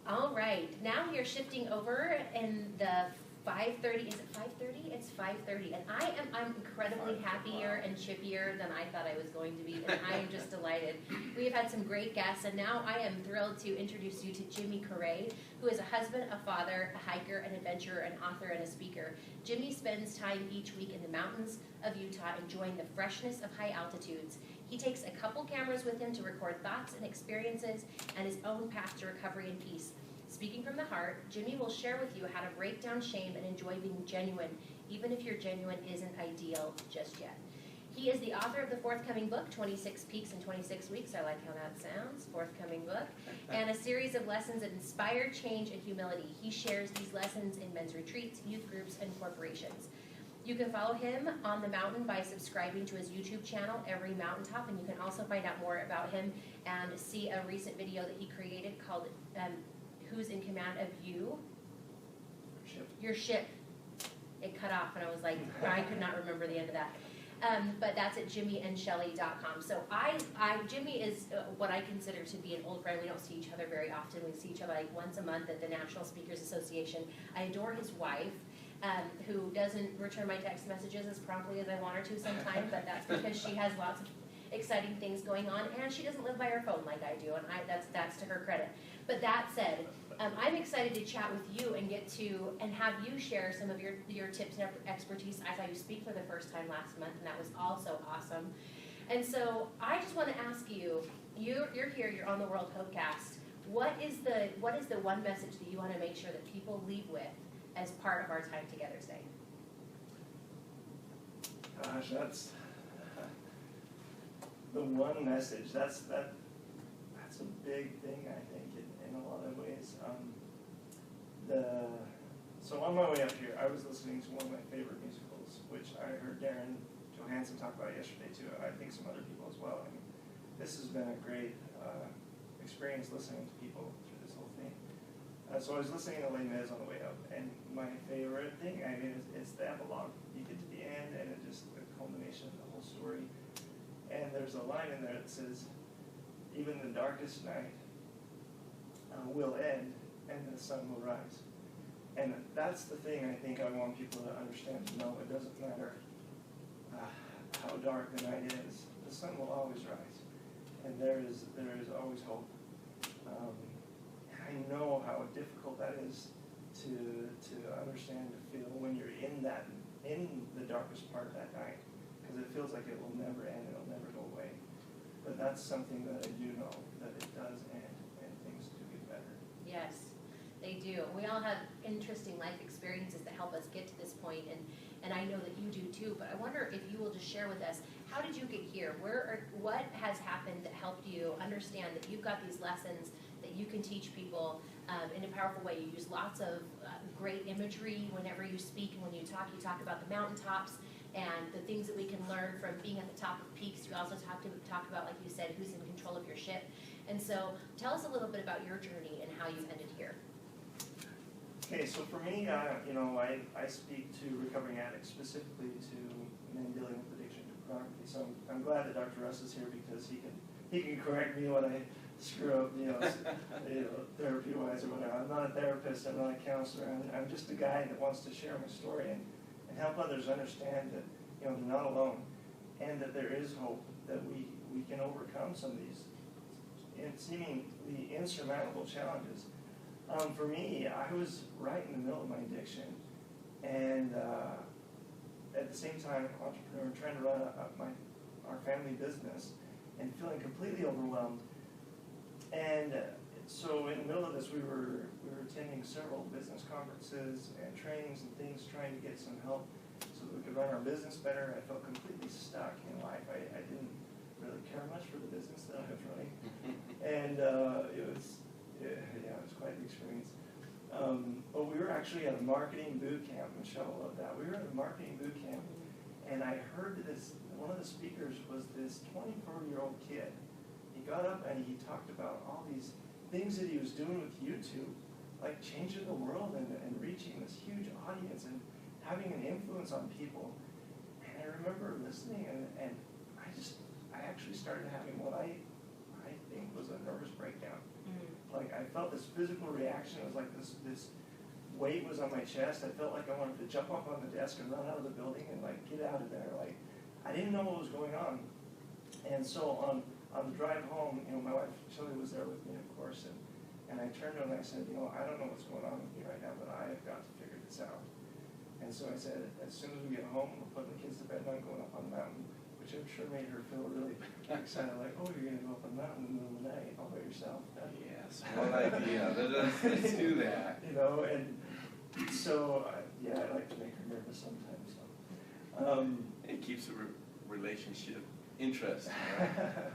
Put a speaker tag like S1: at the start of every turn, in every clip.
S1: All right, now we are shifting over in the 5:30. Is it 5:30? It's 5:30, and I'm incredibly happier and chippier than I thought I was going to be, and I am just delighted. We have had some great guests, and now I am thrilled to introduce you to Jimmy Coray, who is a husband, a father, a hiker, an adventurer, an author, and a speaker. Jimmy spends time each week in the mountains of Utah enjoying the freshness of high altitudes. He takes a couple cameras with him to record thoughts and experiences and his own path to recovery and peace. Speaking from the heart, Jimmy will share with you how to break down shame and enjoy being genuine, even if your genuine isn't ideal just yet. He is the author of the forthcoming book, 26 Peaks in 26 Weeks, I like how that sounds, forthcoming book, and a series of lessons that inspire change and humility. He shares these lessons in men's retreats, youth groups, and corporations. You can follow him on the mountain by subscribing to his YouTube channel, Every Mountaintop, and you can also find out more about him and see a recent video that he created called Who's in Command of You? Your Ship. It cut off, and I was like, I could not remember the end of that. But that's at jimmyandshelly.com. So Jimmy is what I consider to be an old friend. We don't see each other very often. We see each other like once a month at the National Speakers Association. I adore his wife, who doesn't return my text messages as promptly as I want her to sometimes, but that's because she has lots of exciting things going on, and she doesn't live by her phone like I do, and that's to her credit. But that said, I'm excited to chat with you and have you share some of your tips and expertise. I saw you speak for the first time last month, and that was also awesome. And so I just want to ask you, you're here, you're on the WorldHopecast. What is the one message that you want to make sure that people leave with as part of our time together today?
S2: Gosh, that's the one message. That's a big thing, I think, in a lot of ways. So on my way up here, I was listening to one of my favorite musicals, which I heard Darren Johansson talk about yesterday too. I think some other people as well. I mean, this has been a great experience listening to people through this whole thing. So I was listening to Les Mis on the way up, and my favorite thing, I mean, it's the epilogue. You get to the end, and it just the culmination of the whole story. And there's a line in there that says, "Even the darkest night will end, and the sun will rise." And that's the thing I think I want people to understand, to know. It doesn't matter how dark the night is, the sun will always rise, and there is always hope. I know how difficult that is to understand, to feel when you're in the darkest part of that night, because it feels like it will never end, it'll never go away. But that's something that I do know, that it does end, and things do get better.
S1: Yes, they do. We all have interesting life experiences that help us get to this point, and I know that you do too, but I wonder if you will just share with us, how did you get here? What has happened that helped you understand that you've got these lessons that you can teach people in a powerful way? You use lots of great imagery whenever you speak, and when you talk about the mountaintops and the things that we can learn from being at the top of peaks. You also talk about, like you said, who's in control of your ship. And so tell us a little bit about your journey and how you've ended here.
S2: Okay, so for me, I speak to recovering addicts, specifically to men dealing with addiction to pornography. So I'm glad that Dr. Russ is here, because he can correct me when I screw up, therapy-wise or whatever. I'm not a therapist, I'm not a counselor. I'm just a guy that wants to share my story and help others understand that they're not alone, and that there is hope, that we can overcome some of these seemingly insurmountable challenges. For me, I was right in the middle of my addiction, and at the same time, entrepreneur, trying to run our family business, and feeling completely overwhelmed. And so in the middle of this, we were attending several business conferences and trainings and things, trying to get some help so that we could run our business better. I felt completely stuck in life. I didn't really care much for the business that I was running, and it was quite the experience. But we were actually at a marketing boot camp. Michelle loved that. We were at a marketing boot camp, and I heard one of the speakers was this 24-year-old kid. He got up and he talked about all these things that he was doing with YouTube, like changing the world and reaching this huge audience and having an influence on people. And I remember listening, and I actually started having what I think was a nervous breakdown. like I felt this physical reaction. It was like this weight was on my chest. I felt like I wanted to jump up on the desk and run out of the building and like get out of there. Like I didn't know what was going on. And so on the drive home, my wife Shelley was there with me, of course, and I turned to her and I said, I don't know what's going on with me right now, but I have got to figure this out. And so I said, as soon as we get home, we're putting the kids to bed and I'm going up on the mountain, which I'm sure made her feel really excited, like, oh, you're going to go up on the mountain in the middle of the night all by yourself.
S3: Yes, what idea. Let's do that.
S2: And so, I like to make her nervous sometimes. So.
S3: It keeps the relationship interesting, right?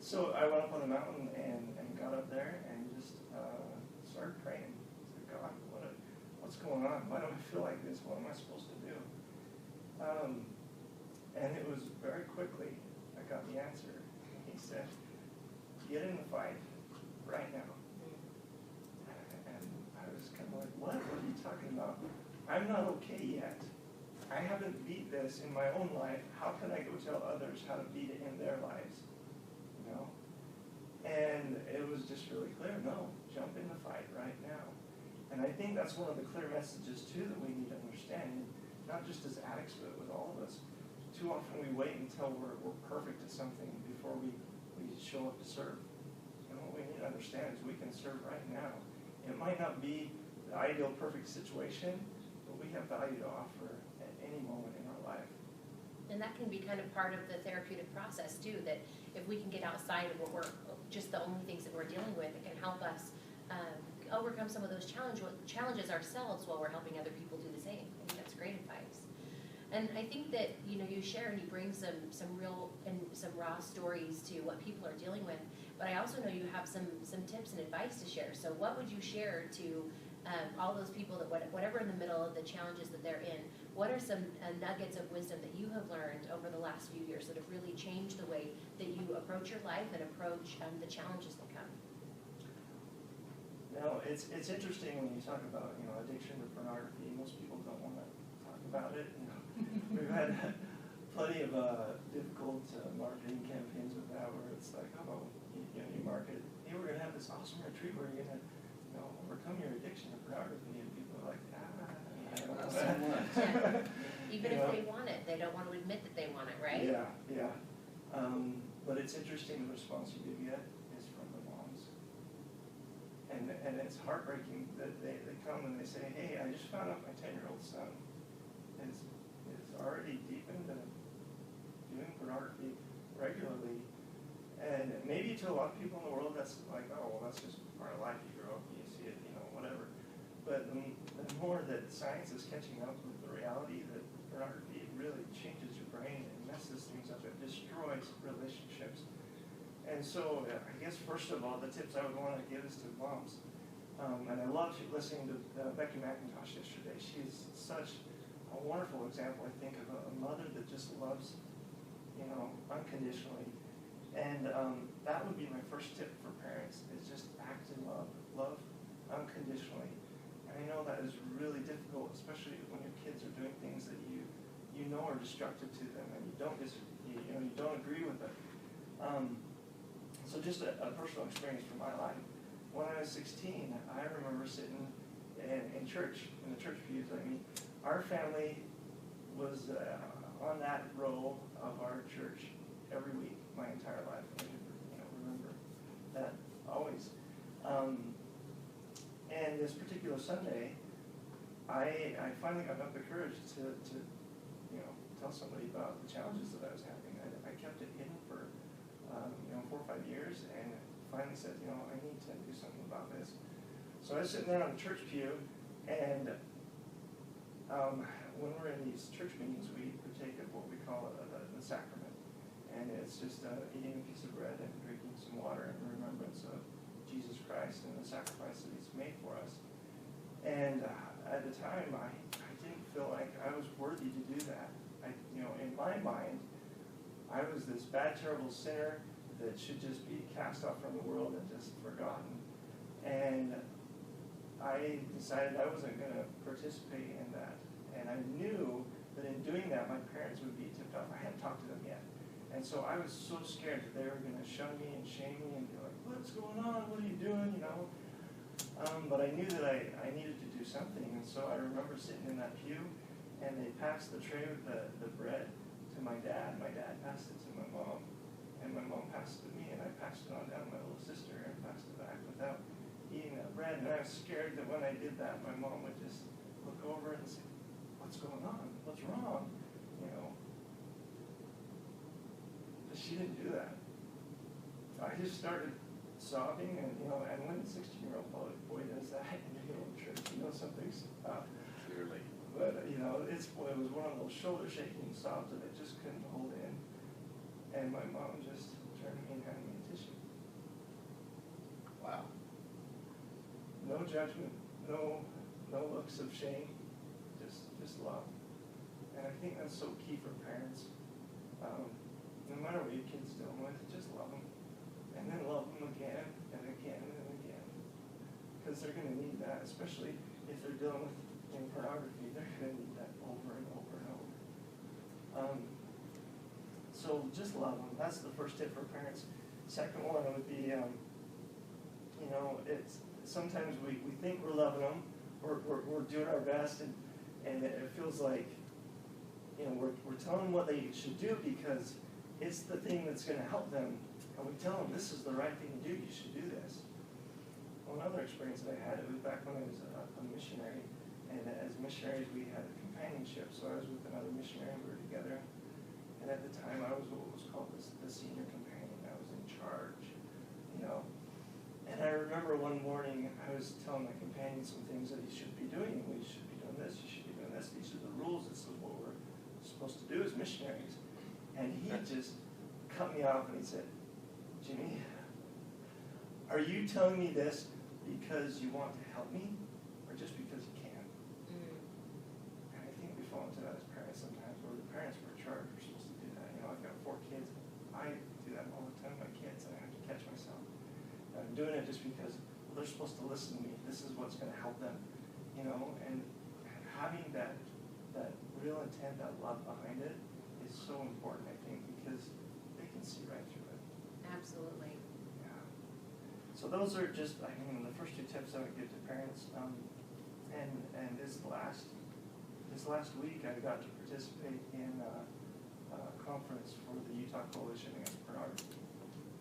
S2: So I went up on the mountain and got up there and just started praying. I said, God, what's going on? Why do I feel like this? What am I supposed to do? And it was very quickly I got the answer. He said, get in the fight right now. And I was kind of like, what are you talking about? I'm not okay yet. I haven't beat this in my own life. How can I go tell others how to beat it in their lives? And it was just really clear, no, jump in the fight right now. And I think that's one of the clear messages, too, that we need to understand, not just as addicts, but with all of us. Too often we wait until we're perfect at something before we show up to serve. What we need to understand is we can serve right now. It might not be the ideal, perfect situation, but we have value to offer at any moment in our life.
S1: And that can be kind of part of the therapeutic process, too, that if we can get outside of what we're just the only things that we're dealing with, it can help us overcome some of those challenges ourselves while we're helping other people do the same. I think that's great advice. And I think that you share and you bring some real and some raw stories to what people are dealing with. But I also know you have some tips and advice to share. So what would you share to all those people that whatever in the middle of the challenges that they're in? What are some nuggets of wisdom that you have learned over the last few years that have really changed the way that you approach your life and approach the challenges that come?
S2: It's interesting when you talk about addiction to pornography. Most people don't want to talk about it. We've had plenty of difficult marketing campaigns with that, where it's like, oh, you market, hey, we're going to have this awesome retreat where you're going to overcome your addiction to pornography, and people are like, I don't know
S3: so much.
S1: Yeah. Even if they want it, they don't want to admit that they want it, right?
S2: Yeah. But it's interesting, the response you do get is from the moms. And it's heartbreaking that they come and they say, hey, I just found out my 10-year-old son is already deep into doing pornography regularly. And maybe to a lot of people in the world, that's like, oh, well, that's just part of life. You grow up, you see it, whatever. But the more that science is catching up with the reality that pornography really changes your brain and messes things up, it destroys relationships. And so I guess, first of all, the tips I would want to give is to moms. And I loved listening to Becky McIntosh yesterday. She's such a wonderful example, I think, of a mother that just loves, unconditionally. And that would be my first tip for parents, is just act in love. Love unconditionally. And I know that is really difficult, especially when your kids are doing things that you know are destructive to them, and you don't agree with it. So just a personal experience from my life. When I was 16, I remember sitting in church, in the church pews. Our family was on that row of our church every week, my entire life. I remember that always. And this particular Sunday, I finally got up the courage to tell somebody about the challenges that I was having. I kept it hidden for 4 or 5 years, and finally said, I need to do something about this. So I was sitting there on the church pew, and when we're in these church meetings, we partake of what we call the sacrament. And it's just eating a piece of bread and drinking some water in remembrance of Jesus Christ and the sacrifice that He's made for us. And at the time, I didn't feel like I was worthy to do that. In my mind, I was this bad, terrible sinner that should just be cast off from the world and just forgotten. And I decided I wasn't going to participate in that. And I knew that in doing that, my parents would be tipped off. I hadn't talked to them yet. And so I was so scared that they were going to shun me and shame me and be like, what's going on? What are you doing? You know? But I knew that I needed to do something. And so I remember sitting in that pew, and they passed the tray with the bread to my dad. My dad passed it to my mom, and my mom passed it to me, and I passed it on down to my little sister and passed it back without eating that bread. And I was scared that when I did that, my mom would just look over and say, what's going on? What's wrong? You know? But she didn't do that. I just started sobbing, and you know, and when a 16-year-old boy does that in the middle of church, you know something's up.
S3: Clearly.
S2: But you know, it was one of those shoulder-shaking sobs that I just couldn't hold in, and my mom just turned to me and handed me a tissue.
S3: Wow.
S2: No judgment, no looks of shame, just love. And I think that's so key for parents. No matter what your kid's dealing with, just love them. And then love them again and again and again. Because they're going to need that, especially if they're dealing with pornography. They're going to need that over and over and over. So just love them. That's the first tip for parents. Second one would be, you know, it's sometimes we think we're loving them, we're doing our best, and it feels like, you know, we're telling them what they should do because it's the thing that's going to help them. And we tell them, this is the right thing to do, you should do this. Well, another experience that I had, it was back when I was a missionary. And as missionaries, we had a companionship. So I was with another missionary, we were together. And at the time, I was what was called the senior companion. I was in charge, you know. And I remember one morning, I was telling my companion some things that he should be doing. We should be doing this, you should be doing this. These are the rules, this is what we're supposed to do as missionaries. And he just cut me off and he said, Jimmy, are you telling me this because you want to help me or just because you can? And I think we fall into that as parents sometimes, where the parents were in charge, we're supposed to do that. You know, I've got 4 kids. I do that all the time with my kids, and I have to catch myself. And I'm doing it just because they're supposed to listen to me. This is what's going to help them, you know, and having that real intent, that love behind it is so important, I think, because they can see right through it.
S1: Absolutely.
S2: Yeah. So those are just, I mean, the first 2 tips I would give to parents. And this last week, I got to participate in a conference for the Utah Coalition Against Pornography.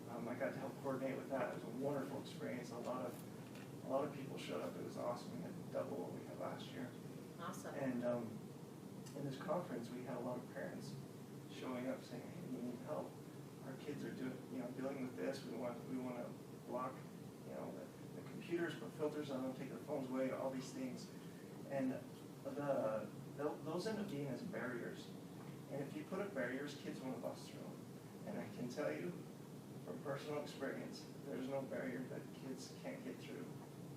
S2: I got to help coordinate with that. It was a wonderful experience. A lot of people showed up. It was awesome. We had double what we had last year.
S1: Awesome.
S2: And in this conference, we had a lot of parents showing up saying, "Hey, we need help. Our kids are dealing with this. We want to block, you know, the computers, put filters on them, take their phones away, all these things." And those end up being as barriers. And if you put up barriers, kids want to bust through them. And I can tell you, from personal experience, there's no barrier that kids can't get through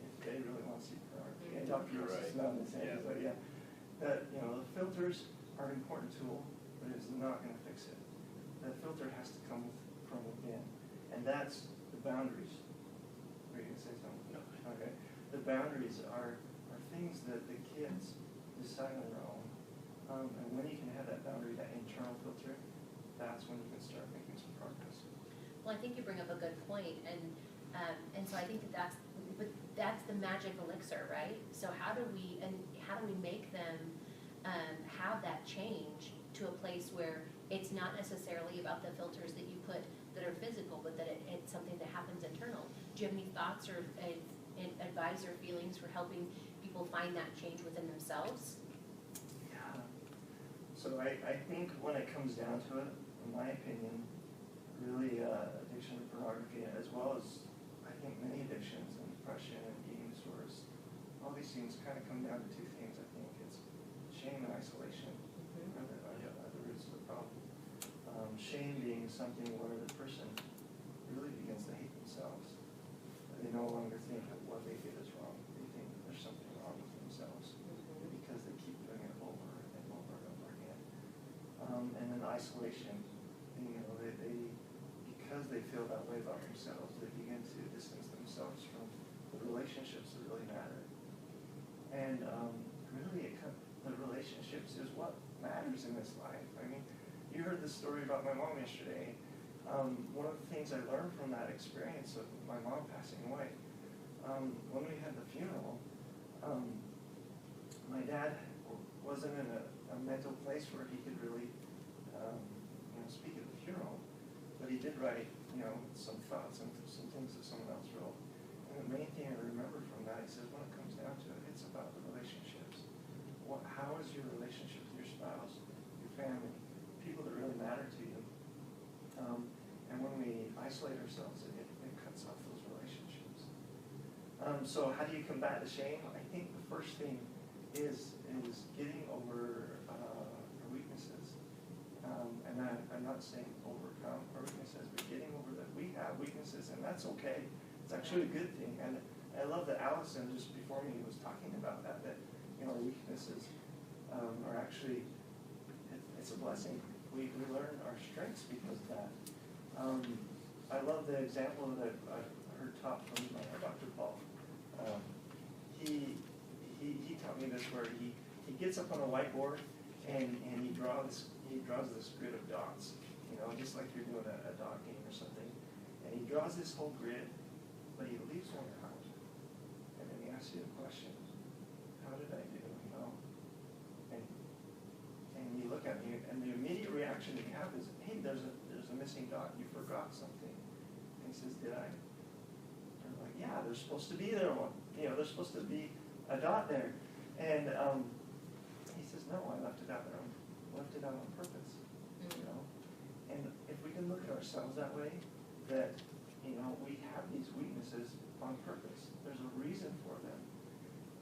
S2: if they really want to see pornography. And Dr. Rose is not the same, but yeah, that, you know, the filters are an important tool, but it's not going to fix it. That filter has to come from within, and that's the boundaries. Were you going to say something?
S3: No.
S2: Okay. The boundaries are things that the kids decide on their own. And when you can have that boundary, that internal filter, that's when you can start making some progress.
S1: Well, I think you bring up a good point, and so I think that's the magic elixir, right? So how do we make them have that change to a place where it's not necessarily about the filters that you put that are physical, but that it's something that happens internal? Do you have any thoughts or advice or feelings for helping people find that change within themselves?
S2: Yeah. So I think when it comes down to it, in my opinion, really addiction to pornography, as well as I think many addictions and depression and eating disorders, all these things kind of come down to 2 things. I think it's shame and isolation are the roots of the problem. Shame being something where the person really begins to hate themselves. They no longer think that what they did is wrong. They think that there's something wrong with themselves because they keep doing it over and over and over again. And then isolation, you know, they because they feel that way about themselves, they begin to distance themselves from the relationships that really matter. And really, the relationships is what matters in this life. I mean, you heard the story about my mom yesterday. One of the things I learned from that experience of my mom passing away, when we had the funeral, my dad wasn't in a mental place where he could really, speak at the funeral, but he did write, some thoughts and some things that someone else wrote. And the main thing I remember from that, he says, when it comes down to it, it's about the relationships. How is your relationship with your spouse, your family, people that really matter to you? And when we isolate ourselves, it cuts off those relationships. So how do you combat the shame? I think the first thing is getting over our weaknesses. And I'm not saying overcome our weaknesses, but getting over that we have weaknesses, and that's okay. It's actually a good thing. And I love that Allison, just before me, was talking about that our weaknesses are actually, it's a blessing. We learn our strengths because of that. I love the example that I heard taught from Dr. Paul. He taught me this where he gets up on a whiteboard and he draws this grid of dots, just like you're doing a dot game or something. And he draws this whole grid, but he leaves one out. And then he asks you a question: how did I do? And you look at me, and the immediate reaction that you have is, hey, there's a missing dot. You forgot something. And he says, did I? And I'm like, yeah, there's supposed to be there one. There's supposed to be a dot there. And he says, no, I left it out there. I left it out on purpose. And if we can look at ourselves that way, that we have these weaknesses on purpose. There's a reason for them.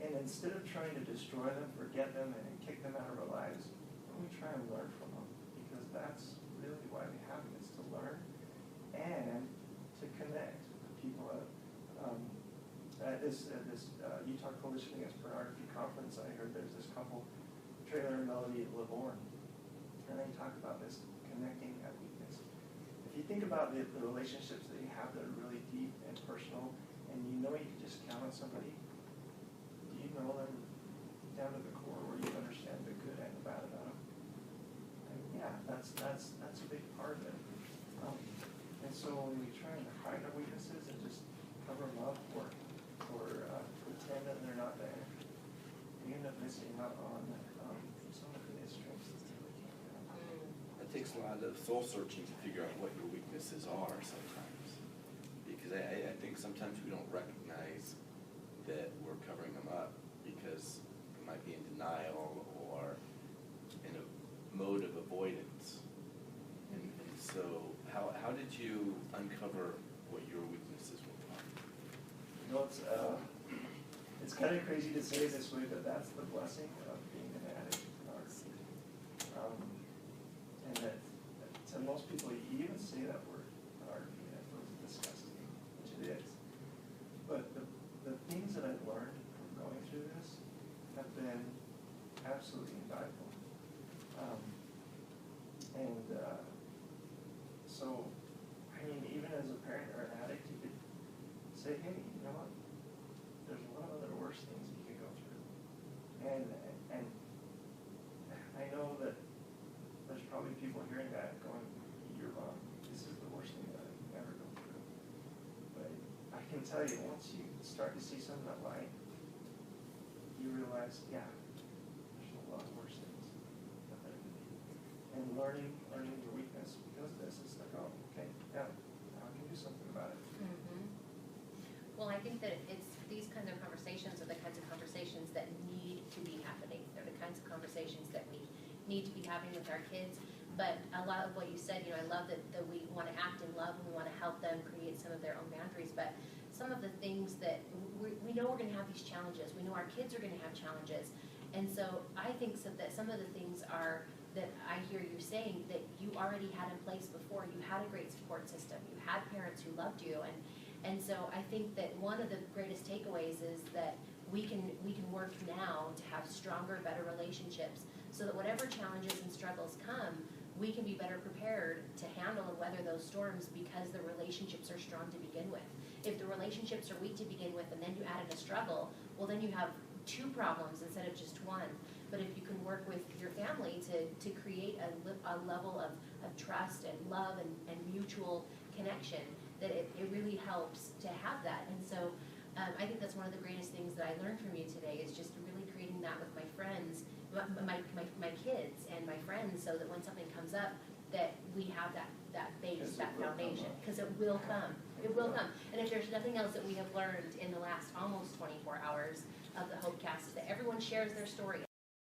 S2: And instead of trying to destroy them, forget them, and kick them out of our lives, we try and learn from them, because that's really why we have them, is to learn and to connect with people. At this Utah Coalition Against Pornography conference, I heard there's this couple, Trailer and Melody Laborn, and they talk about this connecting at weakness. If you think about the relationships that you have that are really deep and personal, and you can just count on somebody, do you know them down to the core where you understand the good and the bad about them? And yeah, that's a big part of it. And so when we try and hide our weaknesses and just cover them up or pretend that they're not there, we end up missing out on some of the strengths that we really can't have.
S3: It takes a lot of soul searching to figure out what your weaknesses are sometimes. Because I think sometimes we don't recognize that we're covering them up because we might be in denial or in a mode of avoidance. And so how did you uncover what your weaknesses were?
S2: It's kind of crazy to say this way, but that's the blessing of being an addict. And that to most people, you even say that word, pornography, and it feels disgusting, which it is. But the things that I've learned from going through this have been absolutely invaluable. So, even as a parent or an addict, you could say, hey, you know what? There's a lot of other worse things you could go through. And I know that there's probably people hearing that going, you're wrong. This is the worst thing that I can ever go through. But I can tell you, once you start to see some of that light, you realize, yeah, there's a lot worse things that there could be. And learning your weakness because of this, it's like, oh, okay, yeah, now I can do something about it.
S1: Mm-hmm. Well, I think that these kinds of conversations are the kinds of conversations that need to be happening. They're the kinds of conversations that we need to be having with our kids. But a lot of what you said, I love that we want to act in love and we want to help them create some of their own boundaries. But some of the things that we know we're going to have these challenges. We know our kids are going to have challenges. And so I think that some of the things are that I hear you saying that you already had in place before. You had a great support system. You had parents who loved you. And so I think that one of the greatest takeaways is that we can work now to have stronger, better relationships so that whatever challenges and struggles come, we can be better prepared to handle and weather those storms because the relationships are strong to begin with. If the relationships are weak to begin with and then you add in a struggle, well then you have two problems instead of just one. but if you can work with your family to create a level of trust and love and mutual connection, that it really helps to have that. And so I think that's one of the greatest things that I learned from you today, is just really creating that with my friends, my kids and my friends, so that when something comes up, that we have that base, that foundation, because it will come. It will come. And if there's nothing else that we have learned in the last almost 24 hours of the HopeCast, is that everyone shares their story.